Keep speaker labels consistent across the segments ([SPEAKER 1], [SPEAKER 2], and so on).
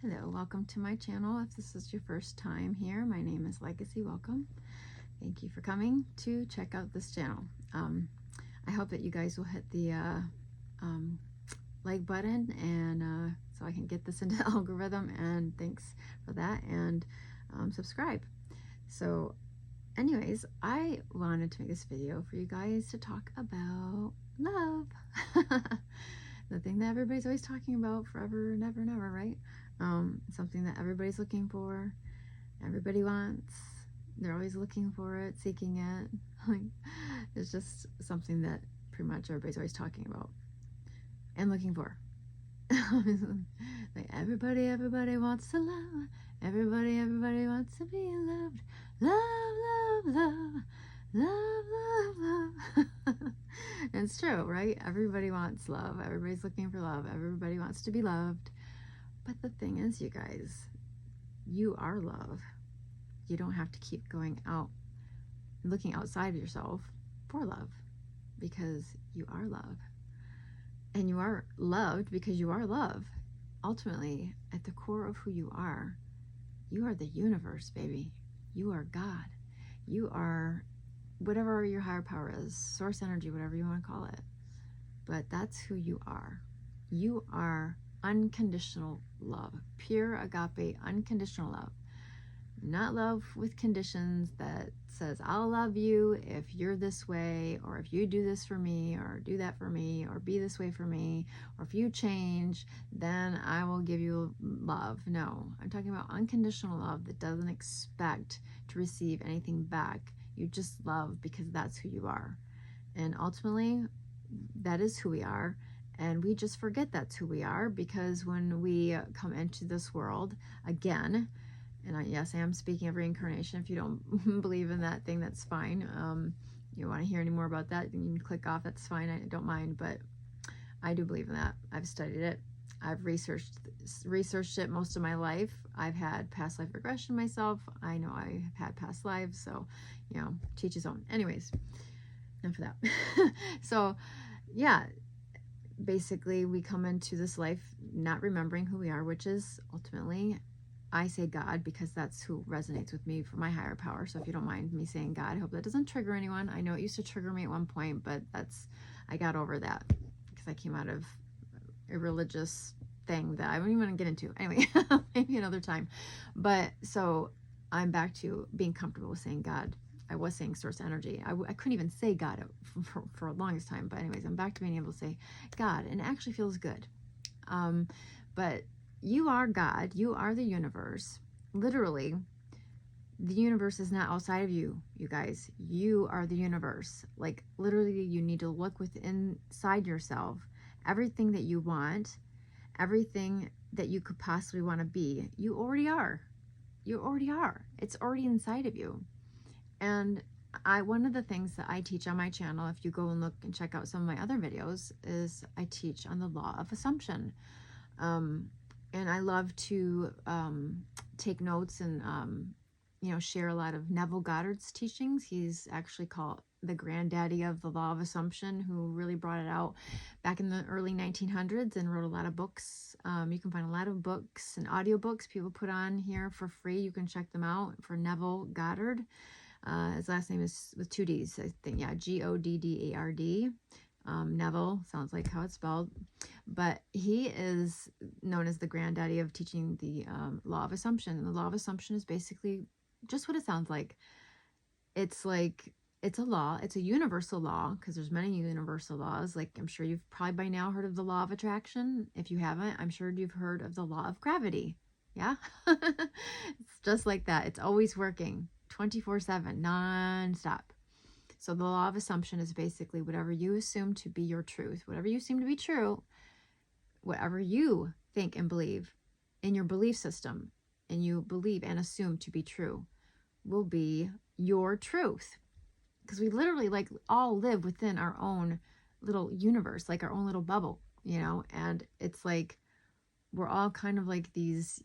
[SPEAKER 1] Hello, welcome to my channel. If this is your first time here, my name is Legacy. Welcome. Thank you for coming to check out this channel. I hope that you guys will hit the like button and so I can get this into the algorithm, and thanks for that, and subscribe. So anyways, I wanted to make this video for you guys to talk about love. The thing that everybody's always talking about forever and ever and ever, right? Something that everybody's looking for, everybody wants, they're always looking for it, seeking it. Like, it's just something that pretty much everybody's always talking about and looking for. Like, everybody wants to love, everybody wants to be loved. Love. And it's true, right? Everybody wants love, everybody's looking for love, everybody wants to be loved. But the thing is, you guys, you are love. You don't have to keep going out and looking outside of yourself for love, because you are love. And you are loved because you are love. Ultimately, at the core of who you are the universe, baby. You are God. You are whatever your higher power is, source energy, whatever you want to call it. But that's who you are. You are unconditional love, pure agape, unconditional love. Not love with conditions that says, I'll love you if you're this way, or if you do this for me, or do that for me, or be this way for me, or if you change, then I will give you love. No, I'm talking about unconditional love that doesn't expect to receive anything back. You just love because that's who you are. And ultimately, that is who we are. And we just forget that's who we are, because when we come into this world again, and yes, I am speaking of reincarnation. If you don't believe in that thing, that's fine. You want to hear any more about that, then you can click off. That's fine. I don't mind, but I do believe in that. I've studied it. I've researched it most of my life. I've had past life regression myself. I know I have had past lives, so, you know, teach his own. Anyways, enough of that. So, yeah, basically we come into this life not remembering who we are, which is ultimately, I say God because that's who resonates with me for my higher power. So if you don't mind me saying God, I hope that doesn't trigger anyone. I know it used to trigger me at one point, but I got over that because I came out of a religious thing that I don't even want to get into. Anyway, maybe another time. But so I'm back to being comfortable with saying God. I was saying source energy. I couldn't even say God for the longest time. But anyways, I'm back to being able to say God, and it actually feels good. But you are God. You are the universe. Literally, the universe is not outside of you, you guys. You are the universe. Like, literally, you need to look within inside yourself. Everything that you want, everything that you could possibly want to be, you already are. You already are. It's already inside of you. And one of the things that I teach on my channel, if you go and look and check out some of my other videos, is I teach on the law of assumption. And I love to take notes and, you know, share a lot of Neville Goddard's teachings. He's actually called the granddaddy of the law of assumption, who really brought it out back in the early 1900s and wrote a lot of books. You can find a lot of books and audiobooks people put on here for free. You can check them out for Neville Goddard. His last name is with 2 D's, I think. Yeah, Goddard. Neville sounds like how it's spelled, but he is known as the granddaddy of teaching the law of assumption. And the law of assumption is basically just what it sounds like. It's like, it's a law. It's a universal law, because there's many universal laws. Like, I'm sure you've probably by now heard of the law of attraction. If you haven't, I'm sure you've heard of the law of gravity. Yeah. It's just like that. It's always working 24/7, non-stop. So the law of assumption is basically whatever you assume to be your truth, whatever you seem to be true, whatever you think and believe in your belief system, and you believe and assume to be true, will be your truth. Because we literally, like, all live within our own little universe, like our own little bubble, you know, and it's like we're all kind of like these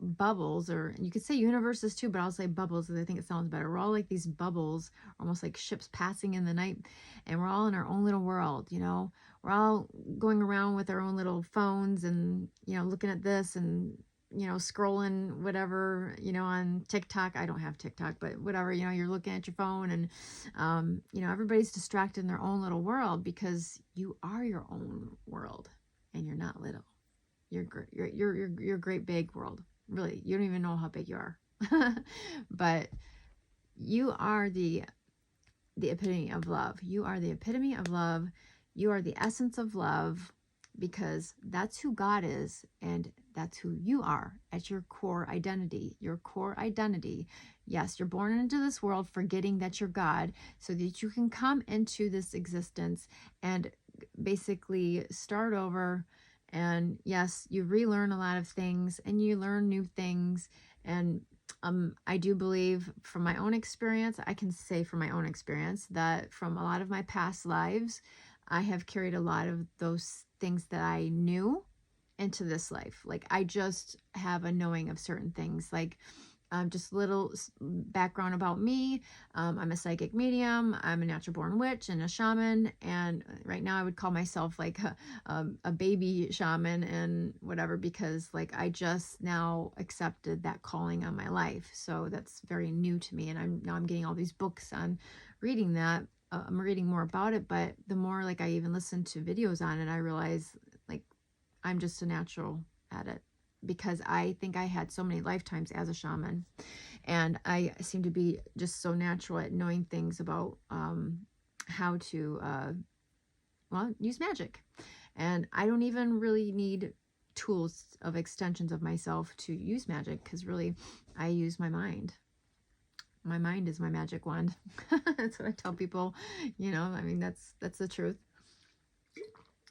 [SPEAKER 1] bubbles, or you could say universes too, but I'll say bubbles because I think it sounds better. We're all like these bubbles, almost like ships passing in the night, and we're all in our own little world, you know. We're all going around with our own little phones and, you know, looking at this and scrolling whatever, on TikTok. I don't have TikTok, but whatever, you're looking at your phone, and, everybody's distracted in their own little world, because you are your own world, and you're not little. You're a great big world. Really, you don't even know how big you are. But you are the epitome of love. You are the epitome of love. You are the essence of love, because that's who God is, and that's who you are at your core identity. Your core identity. Yes, you're born into this world forgetting that you're God, so that you can come into this existence and basically start over. And yes, you relearn a lot of things, and you learn new things. And I do believe, from my own experience, I can say from my own experience, that from a lot of my past lives, I have carried a lot of those things that I knew into this life. Like, I just have a knowing of certain things. Like, just a little background about me. I'm a psychic medium. I'm a natural born witch and a shaman. And right now I would call myself like a baby shaman and whatever, because like I just now accepted that calling on my life. So that's very new to me. And I'm getting all these books on reading that. I'm reading more about it, but the more like I even listen to videos on it, I realize like I'm just a natural at it, because I think I had so many lifetimes as a shaman, and I seem to be just so natural at knowing things about how to use magic. And I don't even really need tools of extensions of myself to use magic, because really I use my mind. My mind is my magic wand. That's what I tell people. I mean, that's the truth.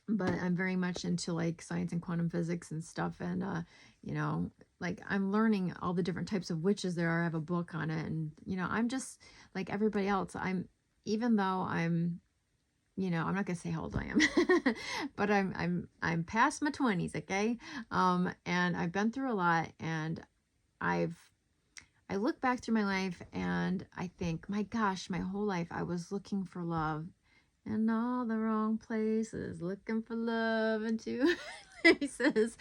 [SPEAKER 1] But I'm very much into like science and quantum physics and stuff. And, like I'm learning all the different types of witches there are. I have a book on it. And, I'm just like everybody else. Even though I'm not going to say how old I am, but I'm past my 20s. Okay. And I've been through a lot, and I look back through my life, and I think, my gosh, my whole life I was looking for love in all the wrong places, looking for love in two places.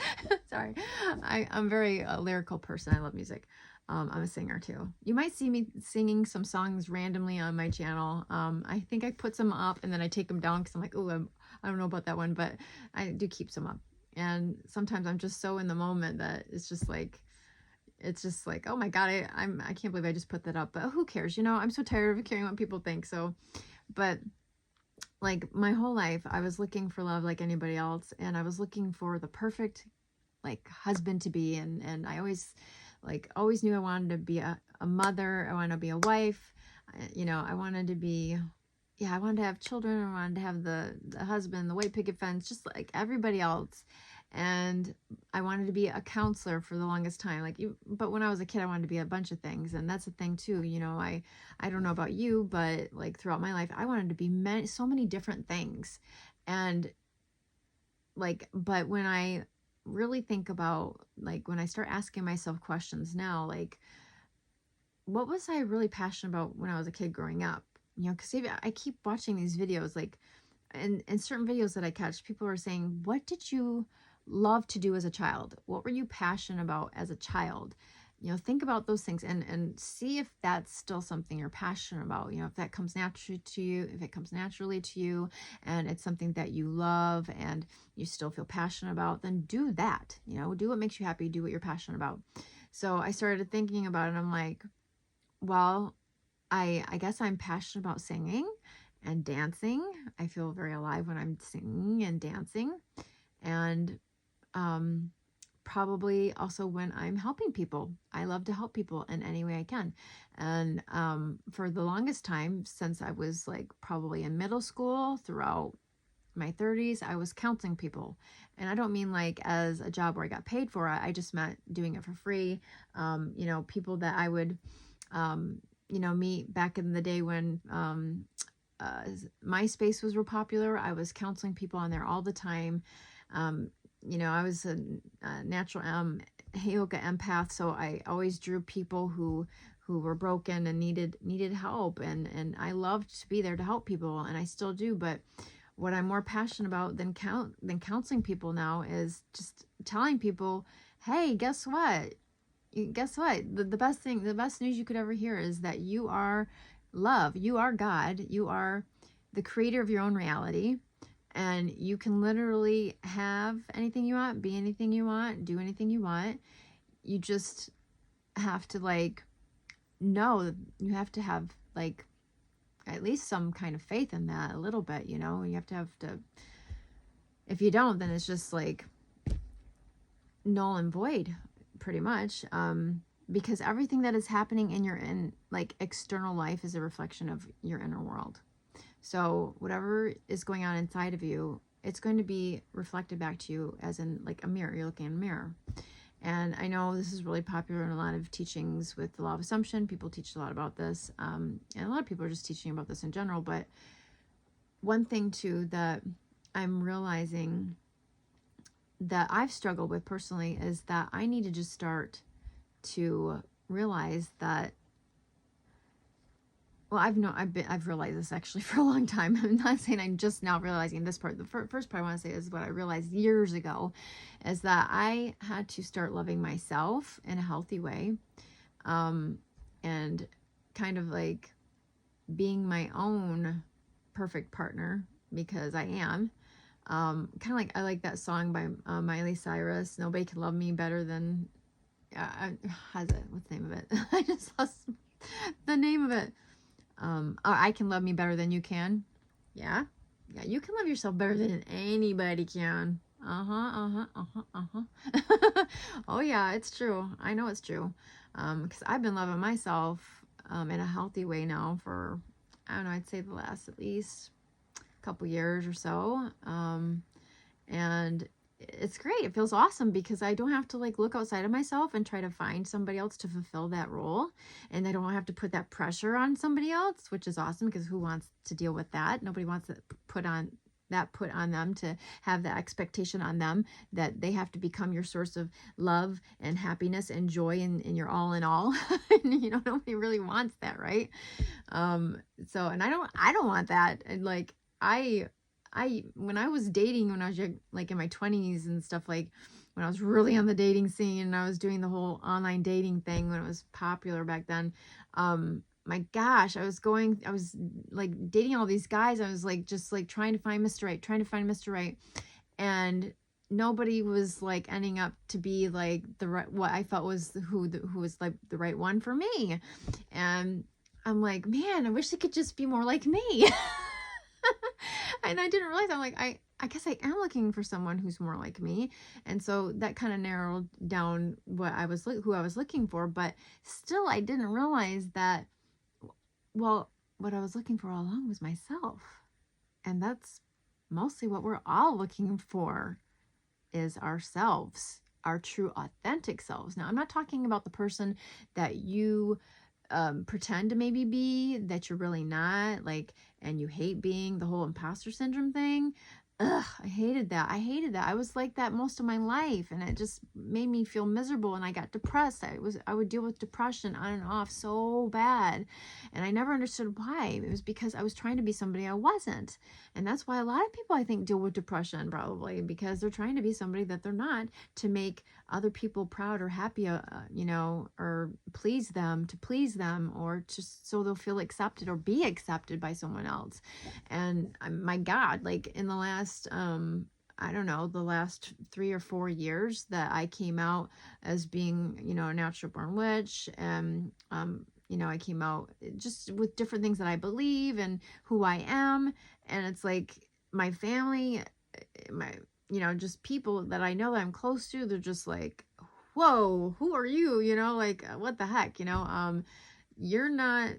[SPEAKER 1] Sorry, I'm very lyrical person. I love music. I'm a singer too. You might see me singing some songs randomly on my channel. I think I put some up and then I take them down because I'm like, oh, I don't know about that one, but I do keep some up. And sometimes I'm just so in the moment that it's just like, oh my God, I can't believe I just put that up. But who cares? I'm so tired of caring what people think. So, but like my whole life, I was looking for love like anybody else, and I was looking for the perfect like husband to be, and I always knew I wanted to be a mother. I wanted to be a wife. I wanted to be, I wanted to have children. I wanted to have the husband, the white picket fence, just like everybody else. And I wanted to be a counselor for the longest time. But when I was a kid, I wanted to be a bunch of things. And that's the thing too. I don't know about you, but like throughout my life, I wanted to be so many different things. And but when I really think about, like, when I start asking myself questions now, like, what was I really passionate about when I was a kid growing up? Because I keep watching these videos, like, and certain videos that I catch, people are saying, what did you love to do as a child? What were you passionate about as a child? Think about those things and see if that's still something you're passionate about. If that comes naturally to you, if it comes naturally to you and it's something that you love and you still feel passionate about, then do that. Do what makes you happy, do what you're passionate about. So I started thinking about it, and I'm like, well, I guess I'm passionate about singing and dancing. I feel very alive when I'm singing and dancing. And probably also when I'm helping people. I love to help people in any way I can. And for the longest time, since I was like probably in middle school throughout my 30s, I was counseling people. And I don't mean like as a job where I got paid for it. I just meant doing it for free. People that I would, meet back in the day when MySpace was real popular. I was counseling people on there all the time. I was a natural Heyoka empath, so I always drew people who were broken and needed help, and I loved to be there to help people, and I still do. But what I'm more passionate about than counseling people now is just telling people, hey, guess what? Guess what? The best thing, the best news you could ever hear is that you are love. You are God. You are the creator of your own reality. And you can literally have anything you want, be anything you want, do anything you want. You just have to like know, you have to have like at least some kind of faith in that a little bit, you know. You have to, if you don't, then it's just like null and void pretty much, because everything that is happening in your like external life is a reflection of your inner world. So whatever is going on inside of you, it's going to be reflected back to you as in like a mirror. You're looking in a mirror. And I know this is really popular in a lot of teachings with the law of assumption. People teach a lot about this. And a lot of people are just teaching about this in general. But one thing too that I'm realizing that I've struggled with personally is that I need to just start to realize that, well, I've realized this actually for a long time. I'm not saying I'm just now realizing this part. The first part I want to say is what I realized years ago, is that I had to start loving myself in a healthy way, and kind of like being my own perfect partner, because I am. Kind of like, I like that song by Miley Cyrus. Nobody can love me better than. What's the name of it? I just lost the name of it. I can love me better than you can. Yeah, you can love yourself better than anybody can. Oh yeah, it's true. I know it's true. Because I've been loving myself in a healthy way now for, I don't know, I'd say the last at least couple years or so. And it's great. It feels awesome because I don't have to like look outside of myself and try to find somebody else to fulfill that role. And I don't have to put that pressure on somebody else, which is awesome, because who wants to deal with that? Nobody wants to put on them, to have the expectation on them that they have to become your source of love and happiness and joy and your all in all. And, you know, nobody really wants that, right? So, and I don't want that. And like, when I was dating, when I was like in my 20s and stuff, like when I was really on the dating scene and I was doing the whole online dating thing when it was popular back then, my gosh, I was like dating all these guys. I was like, just like trying to find Mr. Right. And nobody was like ending up to be like the right, what I felt was who was like the right one for me. And I'm like, man, I wish they could just be more like me. And I didn't realize, I'm like, I guess I am looking for someone who's more like me. And so that kind of narrowed down who I was looking for. But still, I didn't realize that, well, what I was looking for all along was myself. And that's mostly what we're all looking for, is ourselves, our true authentic selves. Now, I'm not talking about the person that you pretend to maybe be, that you're really not, like, and you hate being, the whole imposter syndrome thing. Ugh, I hated that. I was like that most of my life, and it just made me feel miserable, and I got depressed. I would deal with depression on and off so bad, and I never understood why. It was because I was trying to be somebody I wasn't. And that's why a lot of people, I think, deal with depression, probably because they're trying to be somebody that they're not, to make other people proud or happy, you know, or to please them, or just so they'll feel accepted or be accepted by someone else. And my God, like in the last, I don't know, the last 3 or 4 years that I came out as being, you know, a natural born witch, and, you know, I came out just with different things that I believe and who I am. And it's like my family, you know, just people that I know that I'm close to, they're just like, whoa, who are you? You know, like, what the heck, you know, you're not,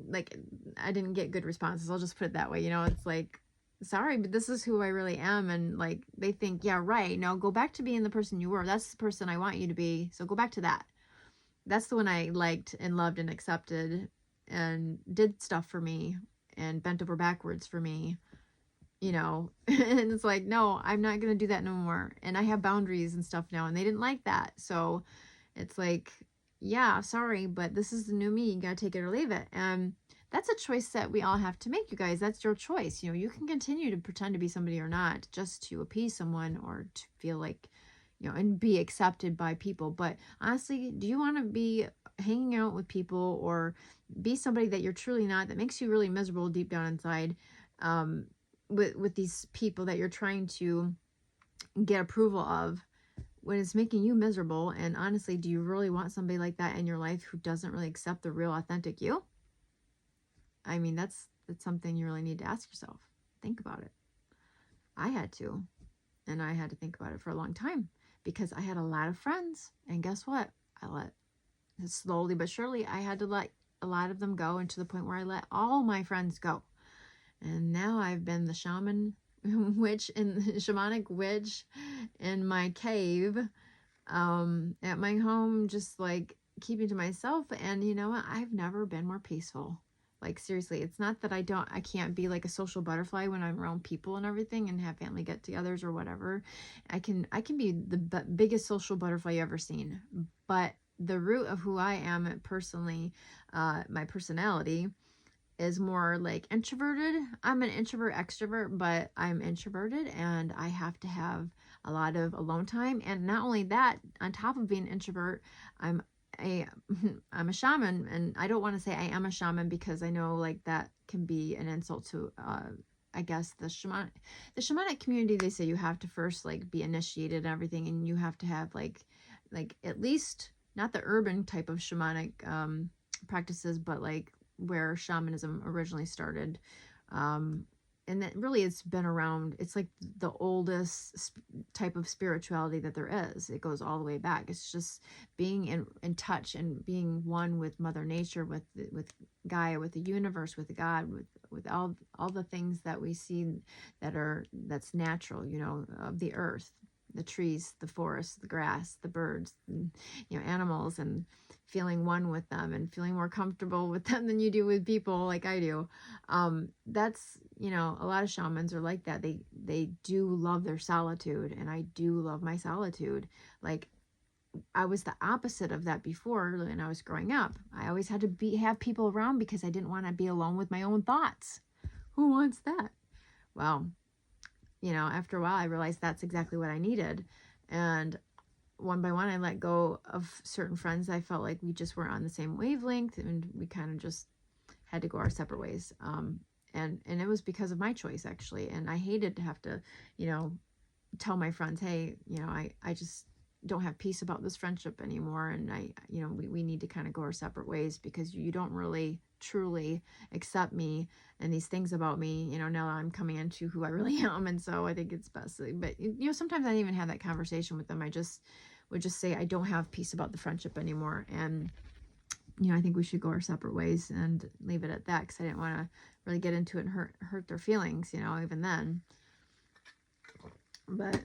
[SPEAKER 1] like, I didn't get good responses. I'll just put it that way. You know, it's like, sorry, but this is who I really am. And like, they think, yeah, right. No, go back to being the person you were. That's the person I want you to be. So go back to that. That's the one I liked and loved and accepted and did stuff for me and bent over backwards for me, you know. And it's like, no, I'm not going to do that no more. And I have boundaries and stuff now, and they didn't like that. So it's like, yeah, sorry, but this is the new me. You got to take it or leave it. And that's a choice that we all have to make, you guys. That's your choice. You know, you can continue to pretend to be somebody or not just to appease someone or to feel like, you know, and be accepted by people. But honestly, do you want to be hanging out with people or be somebody that you're truly not, that makes you really miserable deep down inside, with these people that you're trying to get approval of, when it's making you miserable? And honestly, do you really want somebody like that in your life who doesn't really accept the real authentic you? I mean, that's something you really need to ask yourself. Think about it. I had to, and I had to think about it for a long time because I had a lot of friends, and guess what? I let, slowly but surely, I had to let a lot of them go, and to the point where I let all my friends go. And now I've been the shaman witch in shamanic witch in my cave, at my home, just like keeping to myself. And you know what? I've never been more peaceful. Like, seriously, it's not that I can't be like a social butterfly when I'm around people and everything and have family get-togethers or whatever. I can be the biggest social butterfly you ever seen. But the root of who I am personally, my personality, is more like introverted. I'm an introvert extrovert, but I'm introverted and I have to have a lot of alone time. And not only that, on top of being an introvert, I'm a I'm a shaman. And I don't want to say I am a shaman because I know like that can be an insult to I guess the shamanic community. They say you have to first like be initiated and everything, and you have to have like at least not the urban type of shamanic practices, but like where shamanism originally started. And that really, it's been around. It's like the oldest type of spirituality that there is. It goes all the way back. It's just being in touch and being one with Mother Nature, with Gaia, with the universe, with God, with all the things that we see that's natural, you know, of the earth, the trees, the forests, the grass, the birds, and, you know, animals, and feeling one with them and feeling more comfortable with them than you do with people like I do. That's, you know, a lot of shamans are like that. They do love their solitude, and I do love my solitude. Like, I was the opposite of that before when I was growing up. I always had to have people around because I didn't want to be alone with my own thoughts. Who wants that? Well, you know, after a while, I realized that's exactly what I needed. And one by one, I let go of certain friends. I felt like we just weren't on the same wavelength, and we kind of just had to go our separate ways. And it was because of my choice, actually. And I hated to have to, you know, tell my friends, hey, you know, I just don't have peace about this friendship anymore. And you know, we need to kind of go our separate ways because you don't really truly accept me and these things about me. You know, now I'm coming into who I really am. And so I think it's best. But, you know, sometimes I didn't even have that conversation with them. I just would just say, I don't have peace about the friendship anymore. And, you know, I think we should go our separate ways and leave it at that, because I didn't want to really get into it and hurt their feelings, you know, even then. But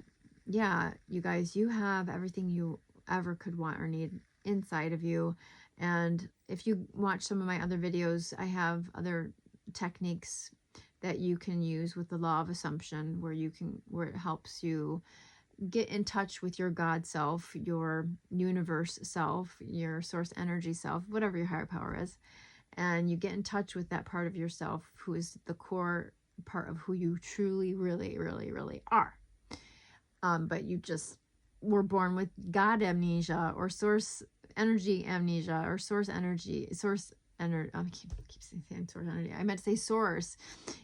[SPEAKER 1] yeah, you guys, you have everything you ever could want or need inside of you. And if you watch some of my other videos, I have other techniques that you can use with the law of assumption, where it helps you get in touch with your God self, your universe self, your source energy self, whatever your higher power is. And you get in touch with that part of yourself who is the core part of who you truly, really, really, really are. But you just were born with God amnesia, or source energy amnesia, or source energy. I keep saying source energy. I meant to say source.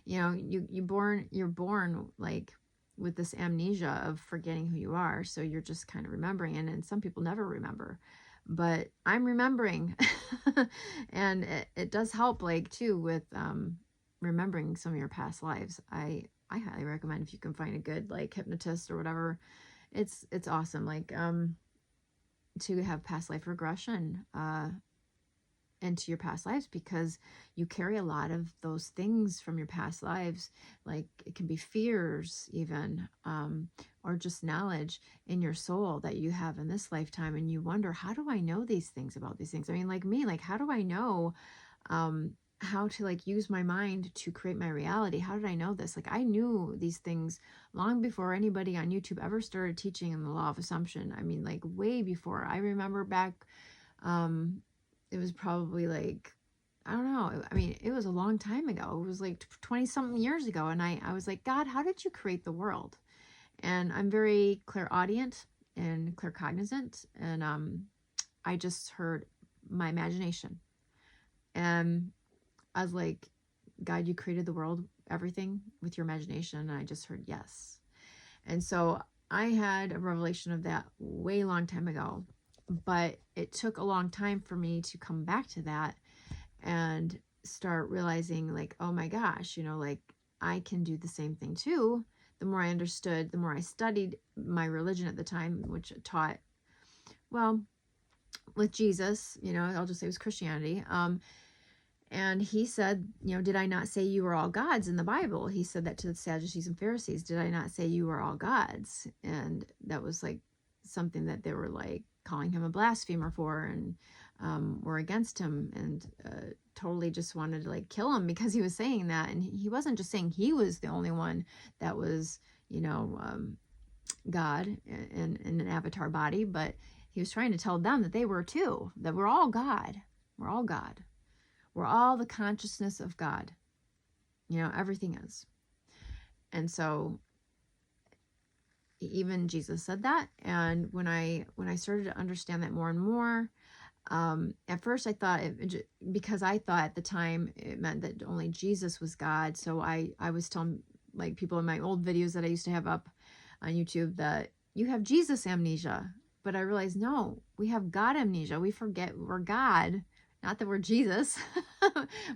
[SPEAKER 1] You know, you're born like with this amnesia of forgetting who you are. So you're just kind of remembering, and some people never remember. But I'm remembering. And it does help, like, too, with remembering some of your past lives. I highly recommend, if you can find a good like hypnotist or whatever, it's awesome, like to have past life regression into your past lives, because you carry a lot of those things from your past lives. Like, it can be fears even, or just knowledge in your soul that you have in this lifetime, and you wonder, how do I know these things about these things? I mean, like me, like, how do I know how to like use my mind to create my reality? How did I know this? Like, I knew these things long before anybody on YouTube ever started teaching in the law of assumption. I mean, like, way before. I remember back, it was probably like I don't know. I mean, it was a long time ago. It was like 20 something years ago. And I was like, God, how did you create the world? And I'm very clairaudient and claircognizant. And I just heard my imagination. And I was like, God, you created the world, everything with your imagination. And I just heard yes. And so I had a revelation of that way long time ago, but it took a long time for me to come back to that and start realizing like, oh my gosh, like I can do the same thing too. The more I understood, the more I studied my religion at the time, which taught, well, with Jesus, I'll just say it was Christianity. And he said, did I not say you were all gods in the Bible? He said that to the Sadducees and Pharisees. Did I not say you were all gods? And that was like something that they were like calling him a blasphemer for, and were against him, and totally just wanted to like kill him because he was saying that. And he wasn't just saying he was the only one that was, God in an avatar body, but he was trying to tell them that they were too, that we're all God. We're all God. We're all the consciousness of God. Everything is. And so even Jesus said that. And when I started to understand that more and more, at first I thought because I thought at the time it meant that only Jesus was God. So I was telling like people in my old videos that I used to have up on YouTube that you have Jesus amnesia. But I realized, no, we have God amnesia. We forget we're God. Not that we're Jesus.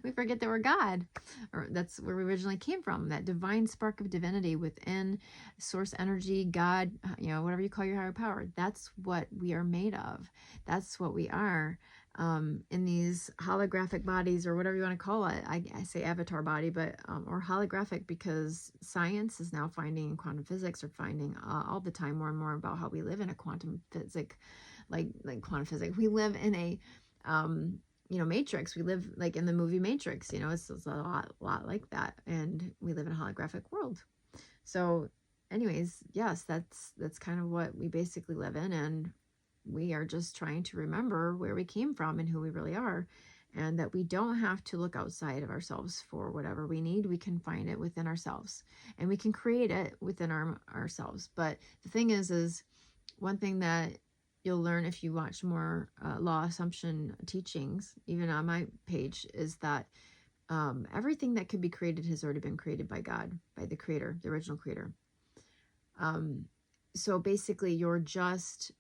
[SPEAKER 1] We forget that we're God. Or that's where we originally came from. That divine spark of divinity within source energy, God, whatever you call your higher power. That's what we are made of. That's what we are. In these holographic bodies, or whatever you want to call it. I say avatar body, but or holographic, because science is now finding, quantum physics are finding all the time more and more about how we live in a quantum physics, like quantum physics. We live in a Matrix. We live like in the movie Matrix. It's a lot like that, and we live in a holographic world. So, anyways, yes, that's kind of what we basically live in, and we are just trying to remember where we came from and who we really are, and that we don't have to look outside of ourselves for whatever we need. We can find it within ourselves, and we can create it within ourselves. But the thing is one thing that you'll learn if you watch more law assumption teachings, even on my page, is that everything that could be created has already been created by God, by the creator, the original creator. So basically you're just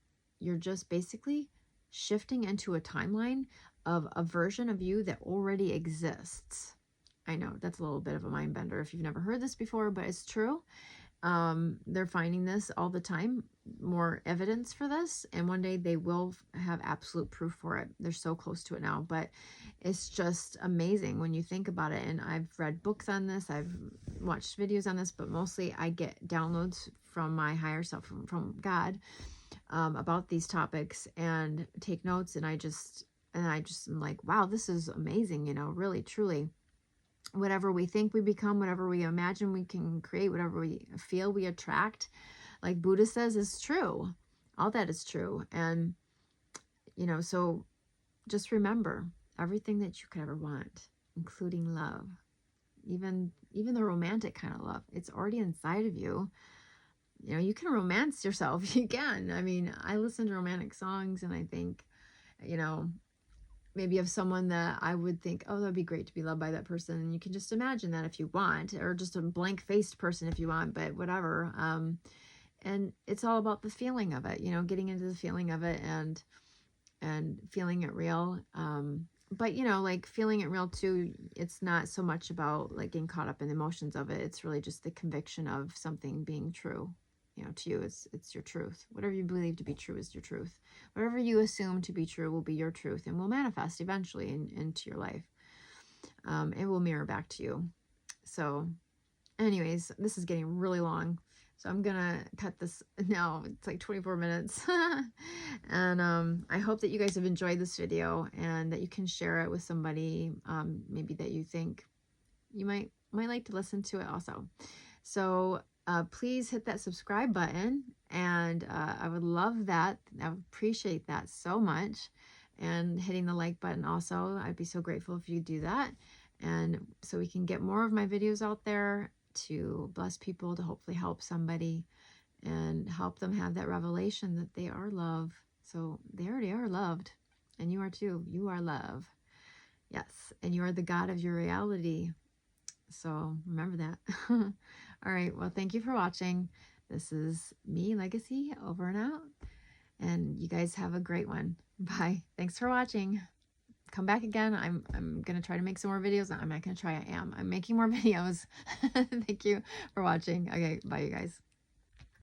[SPEAKER 1] basically shifting into a timeline of a version of you that already exists. I know that's a little bit of a mind bender if you've never heard this before, but it's true. They're finding this all the time, more evidence for this, and one day they will have absolute proof for it. They're so close to it now, but it's just amazing when you think about it. And I've read books on this, I've watched videos on this, but mostly I get downloads from my higher self, from God, about these topics, and take notes, and I just am like, wow, this is amazing, really, truly. Whatever we think we become, whatever we imagine we can create, whatever we feel we attract, like Buddha says, is true. All that is true. And, so just remember everything that you could ever want, including love, even the romantic kind of love. It's already inside of you. You can romance yourself. You can. I mean, I listen to romantic songs and I think, maybe of someone that I would think, oh, that'd be great to be loved by that person. And you can just imagine that if you want, or just a blank-faced person if you want, but whatever. And it's all about the feeling of it, getting into the feeling of it and feeling it real. But, like feeling it real too, it's not so much about like getting caught up in the emotions of it. It's really just the conviction of something being true. To you, it's your truth. Whatever you believe to be true is your truth. Whatever you assume to be true will be your truth and will manifest eventually into your life. It will mirror back to you. So anyways, this is getting really long. So I'm going to cut this now. It's like 24 minutes. And I hope that you guys have enjoyed this video and that you can share it with somebody maybe that you think you might like to listen to it also. So please hit that subscribe button, and I would love that. I would appreciate that so much. and hitting the like button also. I'd be so grateful if you do that. And so we can get more of my videos out there to bless people, to hopefully help somebody and help them have that revelation that they are love. So they already are loved, and you are too. You are love. Yes, and you are the God of your reality. So remember that. All right, well, thank you for watching. This is me, Legacy, over and out. And you guys have a great one. Bye. Thanks for watching. Come back again. I'm going to try to make some more videos. I'm not going to try. I'm making more videos. Thank you for watching. Okay, bye, you guys.